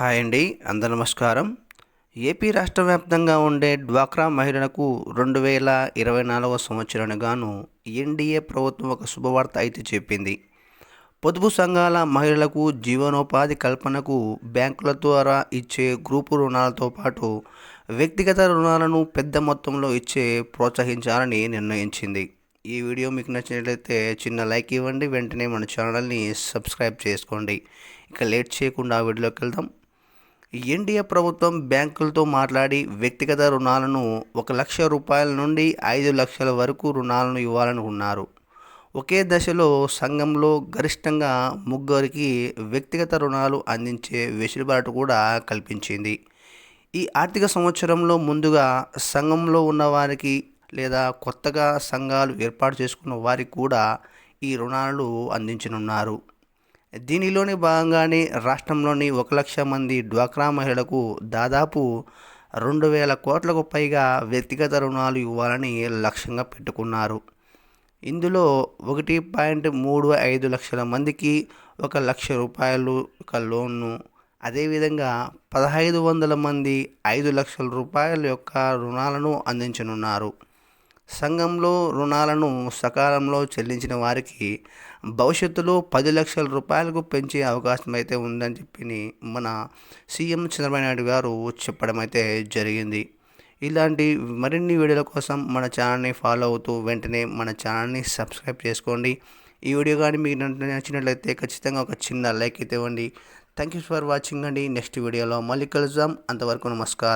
Hi అండి, అందరూ నమస్కారం. ఏపీ రాష్ట్ర వ్యాప్తంగా ఉండే డ్వాక్రా మహిళలకు 2024 సంవత్సరానికి గాను ఎన్డీఏ ప్రభుత్వం ఒక శుభవార్త అయితే చెప్పింది. పొదుపు సంఘాల మహిళలకు జీవనోపాధి కల్పనకు బ్యాంకుల ద్వారా ఇచ్చే గ్రూపు రుణాలతో పాటు వ్యక్తిగత రుణాలను పెద్ద మొత్తంలో ఇచ్చే ప్రోత్సహించాలని నిర్ణయించింది. ఈ వీడియో మీకు నచ్చినట్లయితే చిన్న లైక్ ఇవ్వండి, వెంటనే మన ఛానల్ని సబ్స్క్రైబ్ చేసుకోండి. ఇక లేట్ చేయకుండా ఆ వీడియోలోకి వెళ్దాం. ఎన్డీఏ ప్రభుత్వం బ్యాంకులతో మాట్లాడి వ్యక్తిగత రుణాలను 1,00,000 రూపాయల నుండి 5 లక్షల వరకు రుణాలను ఇవ్వాలనుకున్నారు. ఒకే దశలో సంఘంలో గరిష్టంగా 3 వ్యక్తిగత రుణాలు అందించే వెసులుబాటు కూడా కల్పించింది. ఈ ఆర్థిక సంవత్సరంలో ముందుగా సంఘంలో ఉన్నవారికి లేదా కొత్తగా సంఘాలు ఏర్పాటు చేసుకున్న వారికి కూడా ఈ రుణాలు అందించనున్నారు. దీనిలోని భాగంగానే రాష్ట్రంలోని 1,00,000 మంది డ్వాక్రా మహిళలకు దాదాపు 2,000 కోట్లకు పైగా వ్యక్తిగత రుణాలు ఇవ్వాలని లక్ష్యంగా పెట్టుకున్నారు. ఇందులో 1.35 లక్షల మందికి 1,00,000 రూపాయలు ఒక లోన్ను, అదేవిధంగా 1,500 మంది 5 లక్షల రూపాయల యొక్క రుణాలను అందించనున్నారు. సంఘంలో రుణాలను సకాలంలో చెల్లించిన వారికి భవిష్యత్తులో 10 లక్షల రూపాయలకు పెంచే అవకాశం అయితే ఉందని చెప్పి మన సీఎం చంద్రబాబు నాయుడు గారు చెప్పడం అయితే జరిగింది. ఇలాంటి మరిన్ని వీడియోల కోసం మన ఛానల్ని ఫాలో అవుతూ వెంటనే మన ఛానల్ని సబ్స్క్రైబ్ చేసుకోండి. ఈ వీడియో కానీ మీకు నచ్చినట్లయితే ఖచ్చితంగా ఒక చిన్న లైక్ అయితే ఇవ్వండి. థ్యాంక్ యూ ఫర్ వాచింగ్ అండి. నెక్స్ట్ వీడియోలో మళ్ళీ కలుద్దాం. అంతవరకు నమస్కారం.